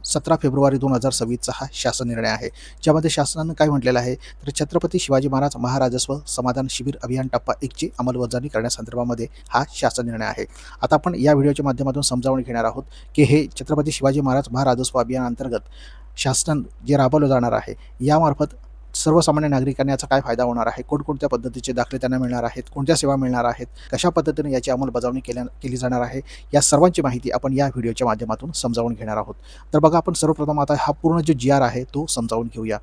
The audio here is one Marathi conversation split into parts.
17 फेब्रुवारी 2026चा हा शासन निर्णय आहे, ज्यामध्ये शासनानं काय म्हटलेलं आहे, तर छत्रपती शिवाजी महाराज महाराजस्व समाधान शिबिर अभियान टप्पा 1 ची अंमलबजावणी करण्यासंदर्भामध्ये हा शासन निर्णय आहे. आता आपण या व्हिडिओच्या माध्यमातून समजावून घेणार आहोत, की हे छत्रपती शिवाजी महाराज महाराजस्व अभियानांतर्गत शासन जे राबवलं जाणार आहे, यामार्फत सर्वसामान्य नागरिकांना याचा काय फायदा होणार आहे, कोणकोणत्या पद्धतीचे दाखले त्यांना मिळणार आहेत, कोणत्या सेवा मिळणार आहेत, कशा पद्धतीने याची अंमलबजावणी केली जाणार आहे, या सर्वांची माहिती आपण या व्हिडिओच्या माध्यमातून समजावून घेणार आहोत. तर बघा, आपण सर्वप्रथम आता हा पूर्ण जो जी आर आहे तो समजावून घेऊया.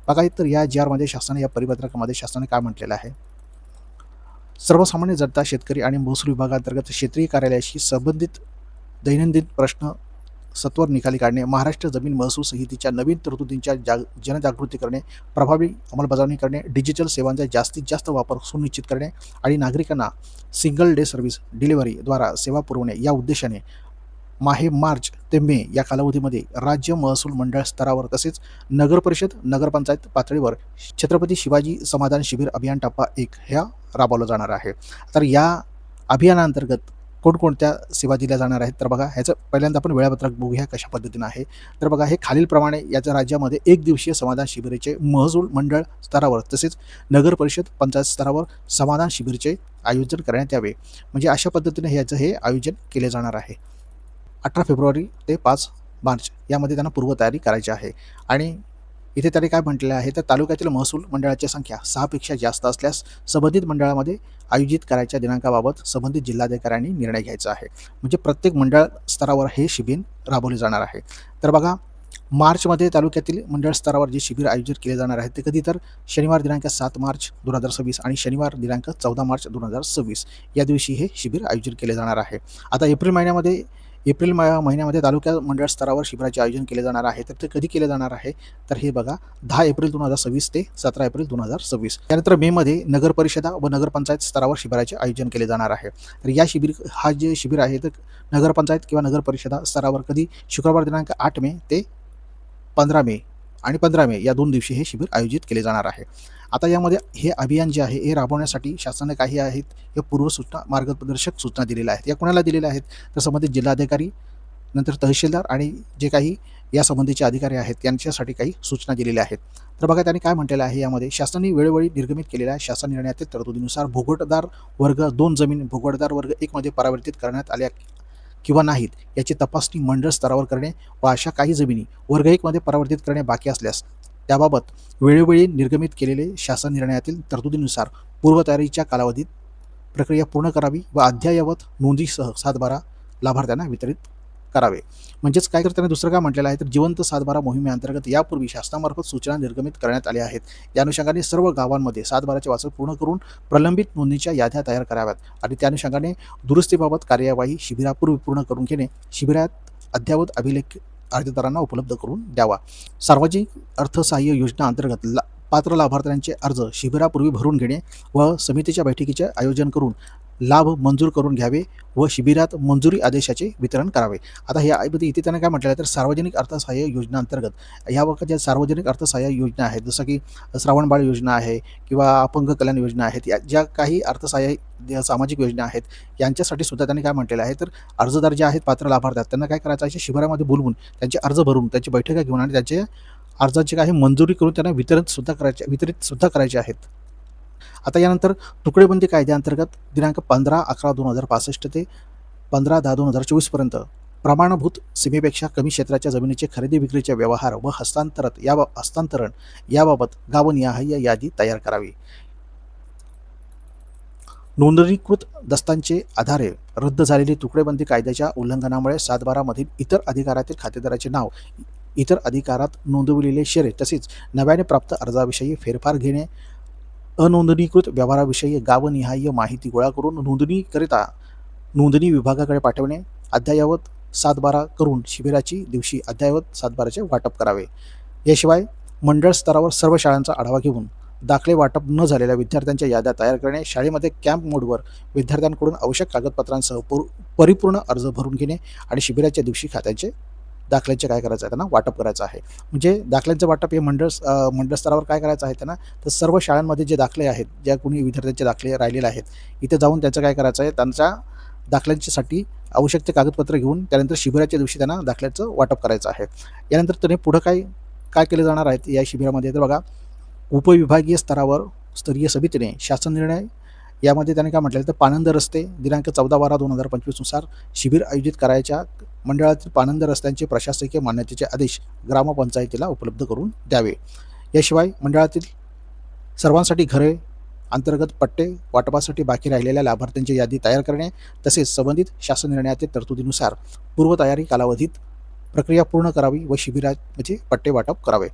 बघा, तर या जी आरमध्ये शासनाने, या परिपत्रकामध्ये शासनाने काय म्हटलेलं आहे, सर्वसामान्य जनता, शेतकरी आणि महसूल विभागांतर्गत क्षेत्रीय कार्यालयाशी संबंधित दैनंदिन प्रश्न सत्वर निकाली काढणे, महाराष्ट्र जमीन महसूल संहितेच्या नवीन तरतुदींच्या जनजागृती करणे, प्रभावी अंमलबजावणी करणे, डिजिटल सेवांचा जास्तीत जास्त वापर सुनिश्चित करणे आणि नागरिकांना सिंगल डे सर्व्हिस डिलिव्हरीद्वारा सेवा पुरवणे या उद्देशाने मार्च ते मे या कालावधीमध्ये राज्य महसूल मंडळ स्तरावर तसेच नगरपरिषद नगरपंचायत पातळीवर छत्रपती शिवाजी समाधान शिबिर अभियान टप्पा 1 ह्या राबवला जाणार आहे. तर या अभियानांतर्गत कोणकोणत्या सेवा दिल्या जाणार आहेत, तर बघा, ह्याचं पहिल्यांदा आपण वेळापत्रक बघूया कशा पद्धतीनं आहे. तर बघा, हे खालीलप्रमाणे याच्या राज्यामध्ये एक दिवसीय समाधान शिबिराचे महसूल मंडळ स्तरावर तसेच नगर परिषद पंचायत स्तरावर समाधान शिबिरचे आयोजन करण्यात यावे. म्हणजे अशा पद्धतीने याचं हे आयोजन केले जाणार आहे. 18 फेब्रुवारी ते 5 मार्च यामध्ये त्यांना पूर्वतयारी करायची आहे. आणि इथे त्यांनी काय म्हटलेलं आहे, तर तालुक्यातील महसूल मंडळाची संख्या 6 पेक्षा जास्त असल्यास संबंधित मंडळामध्ये आयोजित करायच्या दिनांकाबाबत संबंधित जिल्हाधिकाऱ्यांनी निर्णय घ्यायचा आहे. म्हणजे प्रत्येक मंडळ स्तरावर हे शिबिर राबवले जाणार आहे. तर बघा, मार्चमध्ये तालुक्यातील मंडळ स्तरावर जे शिबिर आयोजित केले जाणार आहे ते कधी, तर शनिवार दिनांक 7 मार्च 2026 आणि शनिवार दिनांक 14 मार्च 2026 या दिवशी हे शिबिर आयोजित केले जाणार आहे. आता एप्रिल महिन्यामध्ये तालुका मंडळ स्तरावर शिबिराचे आयोजन केले जाणार आहे. तर ते कधी केले जाणार आहे, तर हे बघा, 10 एप्रिल 2026 ते 17 एप्रिल 2026. त्यानंतर मेमध्ये नगरपरिषदा व नगरपंचायत स्तरावर शिबिराचे आयोजन केले जाणार आहे. तर या हा जे शिबिर आहे, तर नगरपंचायत किंवा नगरपरिषदा स्तरावर कधी, शुक्रवार दिनांक 8 मे ते 15 मे आणि 15 मे या 2 दिवशी हे शिबिर आयोजित केले जाणार आहे. आता यामध्ये हे अभियान जे आहे हे राबवण्यासाठी शासनाने काही आहेत हे पूर्वसूचना, मार्गदर्शक सूचना दिलेल्या आहेत. या कोणाला दिलेल्या आहेत, तर संबंधित जिल्हाधिकारी, नंतर तहसीलदार आणि जे काही या संबंधीचे अधिकारी आहेत यांच्यासाठी काही सूचना दिलेल्या आहेत. तर बघा, त्यांनी काय म्हटलेलं आहे, यामध्ये शासनाने वेळोवेळी निर्गमित केलेल्या शासन निर्णयातील तरतुदीनुसार भूगोटदार वर्ग 2 जमीन भूगोटदार वर्ग 1 मध्ये परावर्तित करण्यात आल्या किंवा नाहीत याची तपासणी मंडळ स्तरावर करणे व अशा काही जमिनी वर्ग 1 मध्ये परावर्तित करणे बाकी असल्यास त्याबाबत वेळोवेळी निर्गमित केलेले शासन निर्णयातील तरतुदीनुसार पूर्वतयारीच्या कालावधीत प्रक्रिया पूर्ण करावी व अद्ययावत नोंदीसह 7/12 लाभार्थ्यांना वितरित करावे. म्हणजेच काय, तर त्याने दुसरं काय म्हटलेलं आहे, तर जिवंत 7/12 मोहिमेअंतर्गत यापूर्वी शासनामार्फत सूचना निर्गमित करण्यात आल्या आहेत. या अनुषंगाने सर्व गावांमध्ये 7/12चे वाचन पूर्ण करून प्रलंबित नोंदीच्या याद्या तयार कराव्यात आणि त्या अनुषंगाने दुरुस्तीबाबत कार्यवाही शिबिरापूर्वी पूर्ण करून घेणे, शिबिरात अद्ययावत अभिलेख अर्जदारांना उपलब्ध करून द्यावा. सार्वजनिक अर्थसहाय्य योजना अंतर्गत पात्र लाभार्थ्यांचे अर्ज शिबिरापूर्वी भरून घेणे व समितीच्या बैठकीचे आयोजन करून लाभ मंजूर करून घ्यावे व शिबिरात मंजुरी आदेशाचे वितरण करावे. आता इथे त्याने काय म्हटलेलं आहे, तर सार्वजनिक अर्थसहाय्य योजना अंतर्गत या ज्या सार्वजनिक अर्थसहाय्य योजना आहेत, जसं की श्रावणबाळ योजना आहे किंवा अपंग कल्याण योजना आहेत, या ज्या काही अर्थसहाय्य सामाजिक योजना आहेत, यांच्यासाठी सुद्धा त्यांनी काय म्हटलेलं आहे, तर अर्जदार जे आहेत, पात्र लाभार्थी त्यांना काय करायचं आहे, शिबिरामध्ये बोलवून त्यांचे अर्ज भरून त्यांची बैठका घेऊन आणि त्यांचे अर्जाची काही मंजुरी करून त्यांना वितरित सुद्धा करायचे आहेत. आता यानंतर तुकडेबंदी कायद्याअंतर्गत दिनांक 15/11/2065 ते 15/10/2024 पर्यंत प्रमाणभूत सीमेपेक्षा कमी क्षेत्राच्या जमिनीचे खरेदी विक्रीचे व्यवहार व हस्तांतरण याबाबत गावनिहाय यादी तयार करावी. नोंदणीकृत दस्तांचे आधारे रद्द झालेली तुकडेबंदी कायद्याच्या उल्लंघनामुळे 7/12 मधील इतर अधिकारातील खातेदाराचे नाव इतर अधिकारात नोंदविलेले शेरे तसेच नव्याने प्राप्त अर्जाविषयी फेरफार घेणे, अनोंदणीकृत व्यवहाराविषयी गावनिहाय माहिती गोळा करून नोंदणीकरिता नोंदणी विभागाकडे पाठवणे, अद्ययावत 7/12 करून शिबिराची दिवशी अद्ययावत 7/12चे वाटप करावे. याशिवाय मंडळ स्तरावर सर्व शाळांचा आढावा घेऊन दाखले वाटप न झालेल्या विद्यार्थ्यांच्या याद्या तयार करणे, शाळेमध्ये कॅम्प मोडवर विद्यार्थ्यांकडून आवश्यक कागदपत्रांसह परिपूर्ण अर्ज भरून घेणे आणि शिबिराच्या दिवशी खात्यांचे दाखल्यांचे काय करायचं आहे, त्यांना वाटप करायचं आहे. म्हणजे दाखल्यांचं वाटप हे मंडळ स्तरावर काय करायचं आहे त्यांना, तर सर्व शाळांमध्ये जे दाखले आहेत, ज्या कोणी विद्यार्थ्यांचे दाखले राहिलेले आहेत, इथे जाऊन त्यांचं काय करायचं आहे, त्यांच्या दाखल्यांच्यासाठी आवश्यक ते कागदपत्र घेऊन त्यानंतर शिबिराच्या दिवशी त्यांना दाखल्याचं वाटप करायचं आहे. यानंतर त्याने पुढं काय काय केले जाणार आहेत या शिबिरामध्ये तर बघा, उपविभागीय स्तरीय समितीने शासन निर्णय यामध्ये त्याने काय म्हटलं तर पाणंद रस्ते दिनांक 14/12/2025 नुसार शिबिर आयोजित करायच्या मंडळातील पाणंद रस्त्यांचे प्रशासकीय मान्यतेचे आदेश ग्रामपंचायतीला उपलब्ध करून द्यावे. याशिवाय मंडळातील सर्वांसाठी घरे अंतर्गत पट्टे वाटपासाठी बाकी राहिलेल्या लाभार्थ्यांची यादी तयार करणे तसेच संबंधित शासन निर्णयातील तरतुदीनुसार पूर्वतयारी कालावधीत प्रक्रिया पूर्ण करावी व शिबिरात म्हणजे पट्टे वाटप करावे.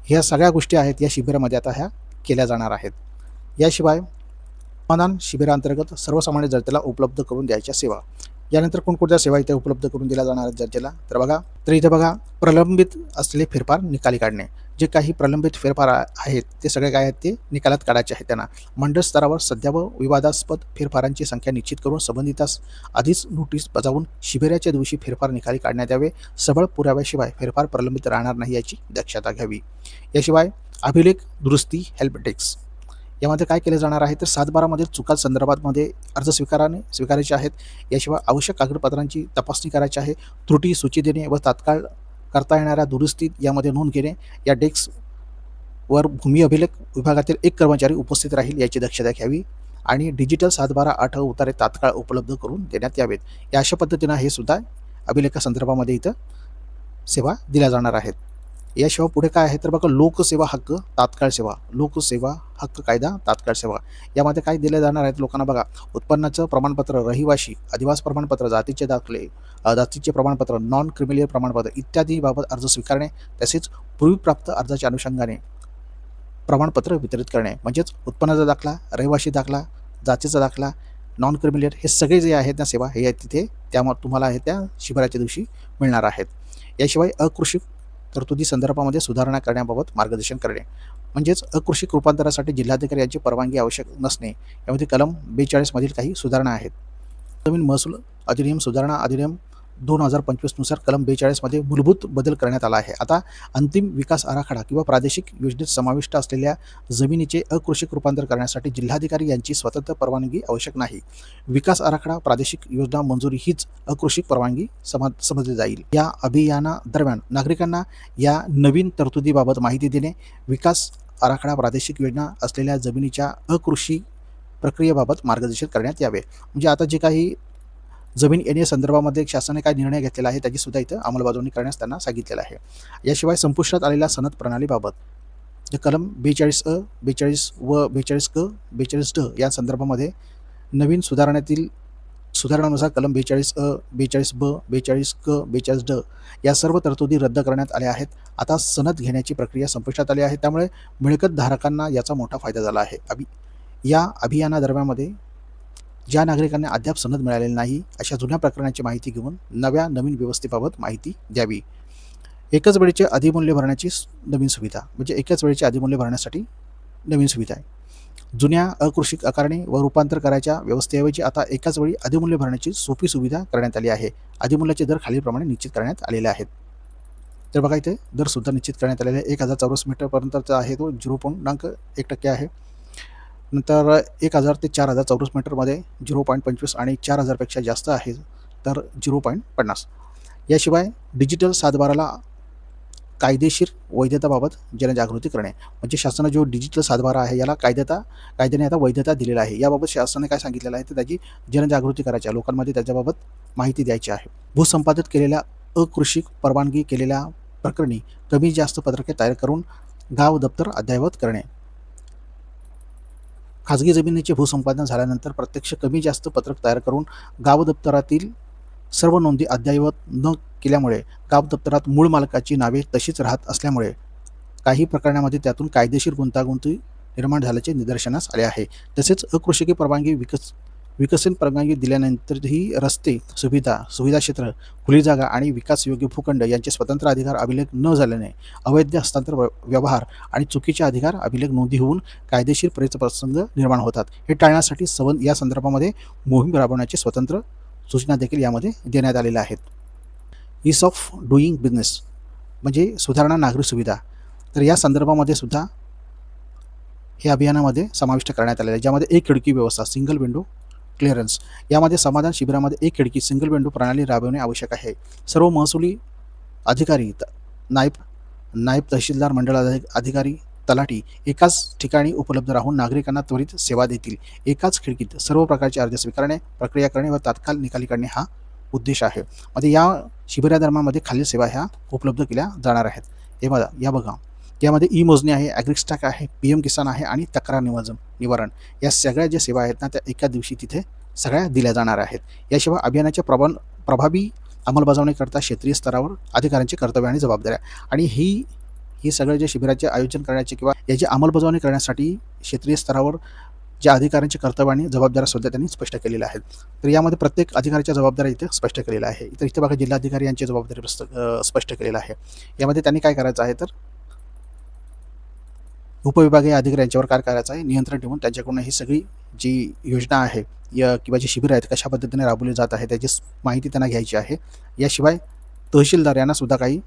ह्या सगळ्या गोष्टी आहेत या शिबिरामध्ये आता ह्या केल्या जाणार आहेत. याशिवाय समाधान शिबिरांतर्गत सर्वसामान्य जनतेला उपलब्ध करून द्यायच्या सेवा. यानंतर कोणकोणत्या सेवा इथे उपलब्ध करून दिल्या जाणार आहेत जनतेला तर इथे बघा, प्रलंबित असलेले फेरफार निकाली काढणे. जे काही प्रलंबित फेरफार आहेत ते सगळे काय आहेत ते निकालात काढायचे आहेत. त्यांना मंडळ स्तरावर सध्या व विवादास्पद फेरफारांची संख्या निश्चित करून संबंधितास आधीच नोटीस बजावून शिबिराच्या दिवशी फेरफार निकाली काढण्यात यावे. सबळ पुराव्याशिवाय फेरफार प्रलंबित राहणार नाही याची दक्षता घ्यावी. याशिवाय अभिलेख दुरुस्ती हेल्प डेस्क यामध्ये काय केले जाणार आहे तर 7/12 चुका संदर्भामध्ये अर्ज स्वीकारायचे आहेत. याशिवाय आवश्यक कागदपत्रांची तपासणी करायची आहे. त्रुटी सूची देणे व तात्काळ करता येणाऱ्या दुरुस्ती यामध्ये नोंद घेणे. या डेस्कवर भूमी अभिलेख विभागातील एक कर्मचारी उपस्थित राहील याची दक्षता घ्यावी आणि डिजिटल 7/12/8 उतारे तात्काळ उपलब्ध करून देण्यात यावेत. या अशा पद्धतीनं हे सुद्धा अभिलेखा इथं सेवा दिल्या जाणार आहेत. याशिवाय पुढे काय आहे तर बघा, लोकसेवा हक्क तात्काळ सेवा. लोकसेवा हक्क कायदा तात्काळ सेवा यामध्ये काय दिले जाणार आहेत लोकांना बघा, उत्पन्नाचं प्रमाणपत्र, रहिवाशी अधिवास प्रमाणपत्र, जातीचे दाखले, जातीचे प्रमाणपत्र, नॉन क्रिमिनल प्रमाणपत्र इत्यादी बाबत अर्ज स्वीकारणे तसेच पूर्वी प्राप्त अर्जाच्या अनुषंगाने प्रमाणपत्र वितरित करणे. म्हणजेच उत्पन्नाचा दाखला, रहिवाशी दाखला, जातीचा दाखला, नॉन क्रिमिनल हे सगळे जे आहेत त्या सेवा हे तिथे त्यामुळे तुम्हाला आहे त्या शिबिराच्या दिवशी मिळणार आहेत. याशिवाय अकृषी तरतुदी संदर्भामध्ये सुधारणा करण्याबाबत मार्गदर्शन करणे. म्हणजेच अकृषिक रूपांतरासाठी जिल्हाधिकारी यांची परवानगी आवश्यक नसणे. यामध्ये कलम 42 मधील काही सुधारणा आहेत. जमीन महसूल अधिनियम सुधारणा अधिनियम 2025 नुसार कलम 42 मध्ये मूलभूत बदल करण्यात आला आहे. आता अंतिम विकास आराखडा किंवा प्रादेशिक योजनेत समाविष्ट असलेल्या जमिनीचे अकृषिक रूपांतर करण्यासाठी जिल्हाधिकारी यांची स्वतंत्र परवानगी आवश्यक नाही. विकास आराखडा प्रादेशिक योजना मंजुरी हीच अकृषिक परवानगी समजली जाईल. या अभियानादरम्यान नागरिकांना या नवीन तरतुदीबाबत माहिती देणे, विकास आराखडा प्रादेशिक योजना असलेल्या जमिनीच्या अकृषी प्रक्रियेबाबत मार्गदर्शन करण्यात यावे. म्हणजे आता जे काही जमीन येणे संदर्भामध्ये शासनाने काय निर्णय घेतलेला आहे त्याची सुद्धा इथं अंमलबजावणी करण्यास त्यांना सांगितलेलं आहे. याशिवाय संपुष्टात आलेल्या सनद प्रणालीबाबत जे कलम 42 अ, 42 व 42 क, 42 ड या संदर्भामध्ये नवीन सुधारणानुसार कलम 42 अ, 42 ब, 42 क, 42 ड या सर्व तरतुदी रद्द करण्यात आल्या आहेत. आता सनद घेण्याची प्रक्रिया संपुष्टात आली आहे. त्यामुळे मिळकत धारकांना याचा मोठा फायदा झाला आहे. या अभियानादरम्यानमध्ये ज्या नागरिकांना अद्याप सनद मिळालेली नाही अशा जुन्या प्रकरणाची माहिती घेऊन नवीन व्यवस्थेबाबत माहिती द्यावी. एकच वेळेचे अधिमूल्य भरण्याची नवीन सुविधा. म्हणजे एकाच वेळेचे अधिमूल्य भरण्यासाठी नवीन सुविधा आहे. जुन्या अकृषिक आकारणी व रूपांतर करायच्या व्यवस्थेऐवजी आता एकाच वेळी अधिमूल्य भरण्याची सोपी सुविधा करण्यात आली आहे. अधिमूल्याचे दर खालीलप्रमाणे निश्चित करण्यात आलेले आहेत. तर बघा, इथे दर सुद्धा निश्चित करण्यात आलेले आहे. 1000 चौरस मीटरपर्यंतचा आहे तो 0.1% आहे. नंतर 1000 ते 4000 चौरस मीटरमध्ये 0.25 आणि 4000पेक्षा जास्त आहे तर 0.50. याशिवाय डिजिटल 7/12ला कायदेशीर वैधताबाबत जनजागृती करणे. म्हणजे शासनाने जो डिजिटल 7/12 आहे याला कायद्याने आता वैधता दिलेला आहे. याबाबत शासनाने काय सांगितलेलं आहे तर त्याची जनजागृती करायची आहे, लोकांमध्ये त्याच्याबाबत माहिती द्यायची आहे. भूसंपादित केलेल्या अकृषिक परवानगी केलेल्या प्रकरणी कमी जास्त पत्रके तयार करून गाव दप्तर अद्ययावत करणे. खाजगी जमिनीचे भूसंपादन झाल्यानंतर प्रत्यक्ष कमी जास्त पत्रक तयार करून गाव दप्तरातील सर्व नोंदी अद्ययावत न केल्यामुळे गाव दप्तरात मूळ मालकाची नावे तशीच राहत असल्यामुळे काही प्रकरणामध्ये त्यातून कायदेशीर गुंतागुंती निर्माण झाल्याचे निदर्शनास आले आहे. तसेच अकृषिकी परवानगी विकसन परवानगी दिल्यानंतरही रस्ते, सुविधा क्षेत्र, खुली जागा आणि विकासयोग्य भूखंड यांचे स्वतंत्र अधिकार अभिलेख न झाल्याने अवैध हस्तांतर व्यवहार आणि चुकीचे अधिकार अभिलेख नोंदी होऊन कायदेशीर प्रसंग निर्माण होतात. हे टाळण्यासाठी या संदर्भामध्ये मोहीम राबवण्याची स्वतंत्र सूचना देखील यामध्ये देण्यात आलेल्या आहेत. ईज ऑफ डुईंग बिझनेस म्हणजे सुधारणा नागरी सुविधा. तर या संदर्भामध्ये सुद्धा हे अभियानामध्ये समाविष्ट करण्यात आलेलं आहे, ज्यामध्ये एक खिडकी व्यवस्था, सिंगल विंडो क्लिअरन्स. यामध्ये समाधान शिबिरामध्ये एक खिडकी सिंगल विंडो प्रणाली राबवणे आवश्यक आहे. सर्व महसुली अधिकारी, नायब नायब तहसीलदार, मंडळ अधिकारी, तलाठी एकाच ठिकाणी उपलब्ध राहून नागरिकांना त्वरित सेवा देतील. एकाच खिडकीत सर्व प्रकारचे अर्ज स्वीकारणे, प्रक्रिया करणे व तात्काळ निकाली काढणे हा उद्देश आहे. म्हणजे या शिबिरादरम्यानमध्ये खालील सेवा ह्या उपलब्ध केल्या जाणार आहेत. हे बघा, बघा, यामध्ये ई मोजणी आहे, ॲग्रिस्टॅक आहे, PM किसान आहे आणि तक्रार निवारण. या सगळ्या ज्या सेवा आहेत ना, त्या एका दिवशी तिथे सगळ्या दिल्या जाणार आहेत. याशिवाय अभियानाच्या प्रभावी अंमलबजावणीकरता क्षेत्रीय स्तरावर अधिकाऱ्यांची कर्तव्य आणि जबाबदाऱ्या आणि ही सगळे जे शिबिराचे आयोजन करण्याचे किंवा याची अंमलबजावणी करण्यासाठी क्षेत्रीय स्तरावर ज्या अधिकाऱ्यांची कर्तव्य आणि जबाबदाऱ्या सुद्धा त्यांनी स्पष्ट केलेल्या आहेत. तर यामध्ये प्रत्येक अधिकाऱ्याच्या जबाबदाऱ्या इथे स्पष्ट केलेल्या आहे. तर इथे बघा, जिल्हाधिकारी यांची जबाबदारी स्पष्ट केलेलं आहे. यामध्ये त्यांनी काय करायचं आहे, तर उपविभागीय अधिकारी यांच्यावर काय करायचं आहे, नियंत्रण ठेवून त्यांच्याकडून ही सगळी जी योजना आहे किंवा जी शिबिरं आहेत कशा पद्धतीने राबवली जात आहे त्याची माहिती त्यांना घ्यायची आहे. याशिवाय तहसीलदार यांना सुद्धा काही,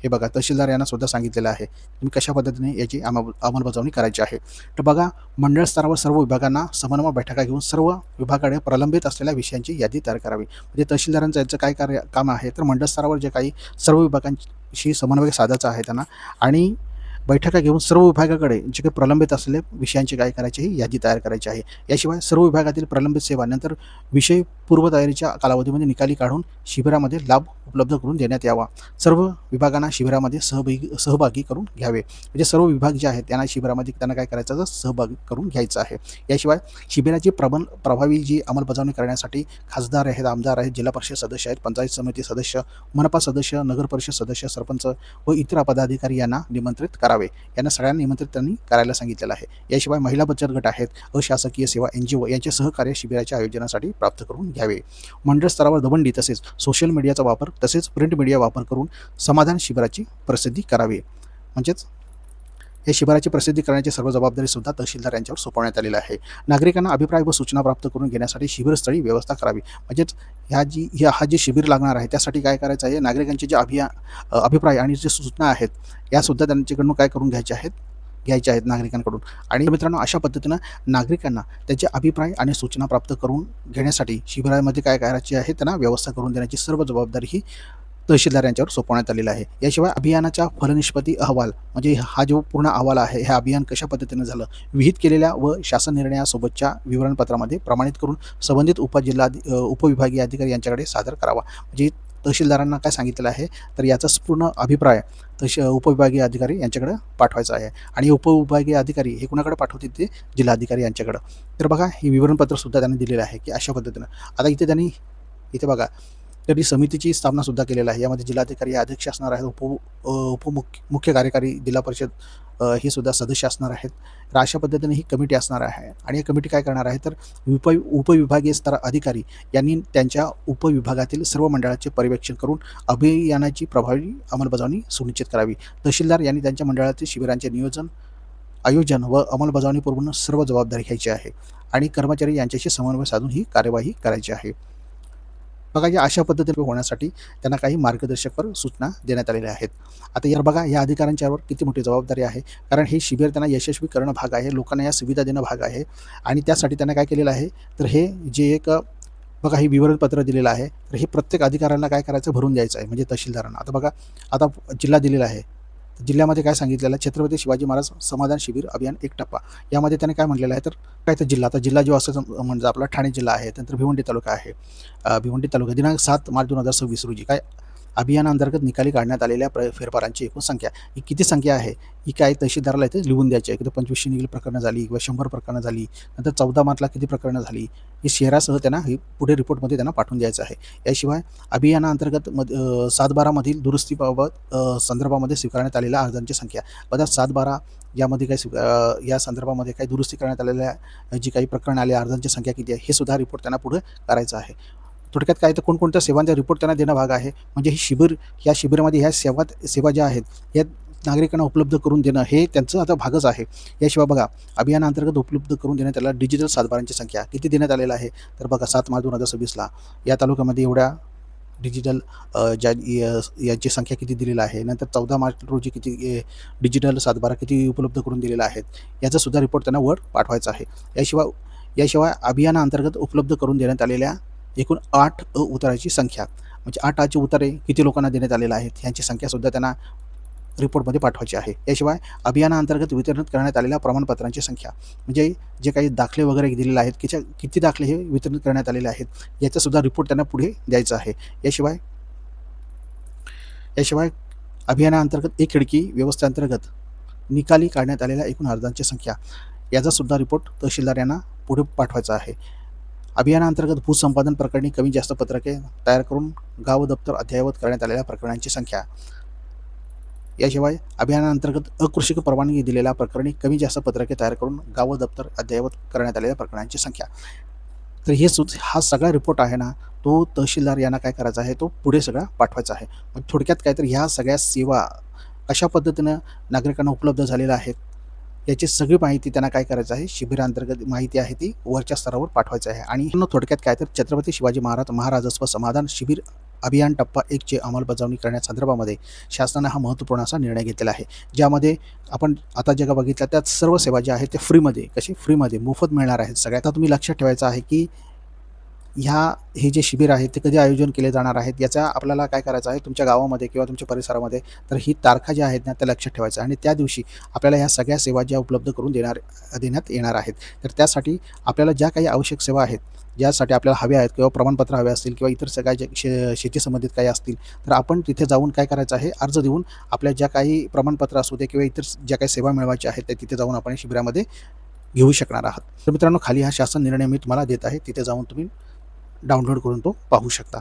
हे बघा, तहसीलदार यांना सुद्धा सांगितलेलं आहे तुम्ही कशा पद्धतीने याची अंमलबजावणी करायची आहे. तर बघा, मंडळ स्तरावर सर्व विभागांना समन्वय बैठका घेऊन सर्व विभागाकडे प्रलंबित असलेल्या विषयांची यादी तयार करावी. म्हणजे तहसीलदारांचं याचं काय काम आहे, तर मंडळ स्तरावर जे काही सर्व विभागांशी समन्वय साधायचा आहे त्यांना आणि बैठका घेऊन सर्व विभागाकडे जे काही प्रलंबित असलेल्या विषयांची काय करायची ही यादी तयार करायची आहे. याशिवाय सर्व विभागातील प्रलंबित सेवा नंतर विषय पूर्वतयारीच्या कालावधीमध्ये निकाली काढून शिबिरामध्ये लाभ उपलब्ध करून देण्यात यावा. सर्व विभागांना शिबिरामध्ये सहभागी करून घ्यावे. म्हणजे सर्व विभाग जे आहेत त्यांना शिबिरामध्ये त्यांना काय करायचं, तर सहभागी करून घ्यायचं आहे. याशिवाय शिबिराची प्रभावी जी अंमलबजावणी करण्यासाठी खासदार आहेत, आमदार आहेत, जिल्हा परिषद सदस्य आहेत, पंचायत समिती सदस्य, मनपा सदस्य, नगर परिषद सदस्य, सरपंच व इतर पदाधिकारी यांना निमंत्रित करावे. यांना सगळ्यांना निमंत्रित त्यांनी करायला सांगितलेलं आहे. याशिवाय महिला बचत गट आहेत, अशासकीय सेवा, NGO यांचे सहकार्य शिबिराच्या आयोजनासाठी प्राप्त करून घ्यावे. मंडळ स्तरावर दबंडी तसेच सोशल मीडियाचा वापर तसेच प्रिंट मीडिया वापर करून समाधान शिबिराची प्रसिद्धी करावी. म्हणजेच हे शिबिराची प्रसिद्धी करण्याची सर्व जबाबदारी सुद्धा तहसीलदार यांच्यावर सोपवण्यात आलेली आहे. नागरिकांना अभिप्राय व सूचना प्राप्त करून घेण्यासाठी शिबिरस्थळी व्यवस्था करावी. म्हणजेच हा जे शिबिर लागणार आहे त्यासाठी काय करायचं आहे, नागरिकांचे जे अभिप्राय आणि जे सूचना आहेत यासुद्धा त्यांच्याकडून काय करून घ्यायच्या आहेत नागरिकांकडून. आणि मित्रांनो, अशा पद्धतीनं नागरिकांना त्यांचे अभिप्राय आणि सूचना प्राप्त करून घेण्यासाठी शिबिरामध्ये काय करायची आहे, त्यांना व्यवस्था करून देण्याची सर्व जबाबदारी ही तहसीलदार यांच्यावर सोपवण्यात आलेला आहे. याशिवाय अभियानाच्या फलनिष्पत्ती अहवाल, म्हणजे हा जो पूर्ण अहवाल आहे, हे अभियान कशा पद्धतीने झालं विहित केलेल्या व शासन निर्णयासोबतच्या विवरणपत्रामध्ये प्रमाणित करून संबंधित उपविभागीय अधिकारी यांच्याकडे सादर करावा. म्हणजे तहसीलदारांना काय सांगितलेलं आहे, तर याचा पूर्ण अभिप्राय उपविभागीय अधिकारी यांच्याकडे पाठवायचा आहे आणि उपविभागीय अधिकारी हे कुणाकडे पाठवतील, ते जिल्हाधिकारी यांच्याकडं. तर बघा, हे विवरणपत्रसुद्धा त्यांनी दिलेलं आहे की अशा पद्धतीनं. आता इथे बघा, तर समितीची स्थापना सुद्धा केलेली आहे. यामध्ये जिल्हाधिकारी अध्यक्ष असणार आहेत, मुख्य कार्यकारी जिल्हा परिषद हे सुद्धा सदस्य असणार आहेत. तर अशा पद्धतीने ही कमिटी असणार आहे आणि ही कमिटी काय करणार आहे, तर उपविभागीय स्तर अधिकारी यांनी त्यांच्या उपविभागातील सर्व मंडळाचे पर्यवेक्षण करून अभियानाची प्रभावी अंमलबजावणी सुनिश्चित करावी. तहसीलदार यांनी त्यांच्या मंडळातील शिबिरांचे आयोजन व अंमलबजावणीपूर्व सर्व जबाबदारी घ्यायची आहे आणि कर्मचारी यांच्याशी समन्वय साधून ही कार्यवाही करायची आहे. बघा, या अशा पद्धतीने होण्यासाठी त्यांना काही मार्गदर्शकपर सूचना देण्यात आलेल्या आहेत. आता यार बघा, या अधिकाऱ्यांच्यावर किती मोठी जबाबदारी आहे, कारण हे शिबिर त्यांना यशस्वी करणं भाग आहे, लोकांना या सुविधा देणं भाग आहे आणि त्यासाठी त्यांना काय केलेलं आहे, तर हे जे एक बघा हे विवरणपत्र दिलेलं आहे, तर हे प्रत्येक अधिकाऱ्यांना काय करायचं, भरून द्यायचं आहे, म्हणजे तहसीलदारांना. आता बघा, आता जिल्हा दिलेला आहे, जिल्ह्यामध्ये काय सांगितलेलं आहे, छत्रपती शिवाजी महाराज समाधान शिबिर अभियान एक टप्पा. यामध्ये त्याने काय म्हटलेलं आहे, तर काय तर जिल्हा, आता जिल्हा जो असं म्हणजे आपला ठाणे जिल्हा आहे, त्यानंतर भिवंडी तालुका आहे. भिवंडी तालुका दिनांक 7 मार्च 2026 रोजी काय अभियानांतर्गत निकाली काढण्यात आलेल्या फेरफारांची एकूण संख्या ही किती संख्या आहे, ही काय तहसीलदाराला इथे लिहून द्यायची आहे. किंवा 25 निकाली प्रकरणं झाली किंवा 100 प्रकरणं झाली, नंतर 14 मार्चला किती प्रकरणं झाली, ही शहरासह त्यांना ही पुढे रिपोर्टमध्ये त्यांना पाठवून द्यायचं आहे. याशिवाय अभियानांतर्गत 7/12 दुरुस्तीबाबत संदर्भामध्ये स्वीकारण्यात आलेल्या अर्जांची संख्या, बघा 7/12 यामध्ये काय या संदर्भामध्ये काही दुरुस्ती करण्यात आलेल्या जी काही प्रकरण आले अर्जांची संख्या किती आहे, हे सुद्धा रिपोर्ट त्यांना पुढे करायचं आहे. थोडक्यात काय तर कोणकोणत्या सेवांचा रिपोर्ट त्यांना देणं भाग आहे. म्हणजे या शिबिरामध्ये ह्या सेवा ज्या आहेत या नागरिकांना उपलब्ध करून देणं हे त्यांचं आता भागच आहे. याशिवाय बघा, अभियानांतर्गत उपलब्ध करून देण्यात आलेल्या डिजिटल सातबारांची संख्या किती देण्यात आलेलं आहे, तर बघा 7 मार्च 2026ला या तालुक्यामध्ये एवढ्या डिजिटल यांची संख्या किती दिलेलं आहे. नंतर 14 मार्च रोजी किती डिजिटल सातबारा किती उपलब्ध करून दिलेला आहेत, याचा सुद्धा रिपोर्ट त्यांना वर पाठवायचा आहे. याशिवाय याशिवाय अभियानाअंतर्गत उपलब्ध करून देण्यात आलेल्या एकूण 8 उत्तराची संख्या, म्हणजे 8 उत्तरे किती लोकांना देण्यात आलेलं आहेत ह्यांची संख्यासुद्धा त्यांना रिपोर्टमध्ये पाठवायची आहे. याशिवाय अभियानाअंतर्गत वितरित करण्यात आलेल्या प्रमाणपत्रांची संख्या, म्हणजे जे काही दाखले वगैरे दिलेले आहेत, किती दाखले हे वितरित करण्यात आलेले आहेत, याचासुद्धा रिपोर्ट त्यांना पुढे द्यायचा आहे. याशिवाय याशिवाय अभियानाअंतर्गत एक खिडकी व्यवस्थेअंतर्गत निकाली काढण्यात आलेल्या एकूण अर्जांची संख्या, याचासुद्धा रिपोर्ट तहसीलदार यांना पुढे पाठवायचा आहे. अभियानाअंतर्गत भूसंपादन प्रकरणी कमी जास्त पत्रके तयार करून गाव दप्तर अद्ययावत करण्यात आलेल्या प्रकरणांची संख्या, याशिवाय अभियानाअंतर्गत अकृषिक परवानगी दिलेल्या प्रकरणी कमी जास्त पत्रके तयार करून गाव दप्तर अद्ययावत करण्यात आलेल्या प्रकरणांची संख्या. तर हा सगळा रिपोर्ट आहे ना, तो तहसीलदार यांना काय करायचा आहे, तो पुढे सगळा पाठवायचा आहे. मग थोडक्यात काय तर ह्या सगळ्या सेवा कशा पद्धतीनं नागरिकांना उपलब्ध झालेल्या आहेत, याची सगळी माहिती त्यांना काय करायचं आहे, शिबिरांतर्गत माहिती आहे ती वरच्या स्तरावर पाठवायची आहे. आणि थोडक्यात काय तर छत्रपती शिवाजी महाराज महाराजस्व समाधान शिबिर अभियान टप्पा 1 ची अंमलबजावणी करण्यासंदर्भामध्ये शासनाने हा महत्त्वपूर्ण असा निर्णय घेतलेला आहे, ज्यामध्ये आपण आता जे बघितलं त्यात सर्व सेवा ज्या आहेत त्या फ्रीमध्ये, फ्रीमध्ये मोफत मिळणार आहेत सगळ्या. आता तुम्ही लक्षात ठेवायचं आहे की हे जे शिबिर आहे ते कधी आयोजन केले जाणार आहेत, याचा आपल्याला काय करायचं आहे, तुमच्या गावामध्ये किंवा तुमच्या परिसरामध्ये तर ही तारखा ज्या आहेत ना त्या लक्षात ठेवायचं आणि त्या दिवशी आपल्याला ह्या सगळ्या सेवा ज्या उपलब्ध करून देण्यात येणार आहेत. तर त्यासाठी आपल्याला ज्या काही आवश्यक सेवा आहेत, ज्यासाठी आपल्याला हव्या आहेत किंवा प्रमाणपत्र हवे असतील किंवा इतर सगळ्या शेती संबंधित काही असतील, तर आपण तिथे जाऊन काय करायचं आहे, अर्ज देऊन आपल्या ज्या काही प्रमाणपत्र असू दे किंवा इतर ज्या काही सेवा मिळवायच्या आहेत त्या तिथे जाऊन आपण शिबिरामध्ये घेऊ शकणार आहात. तर मित्रांनो, खाली हा शासन निर्णय मी तुम्हाला देत आहे, तिथे जाऊन तुम्ही डाउनलोड करून तो पाहू शकता.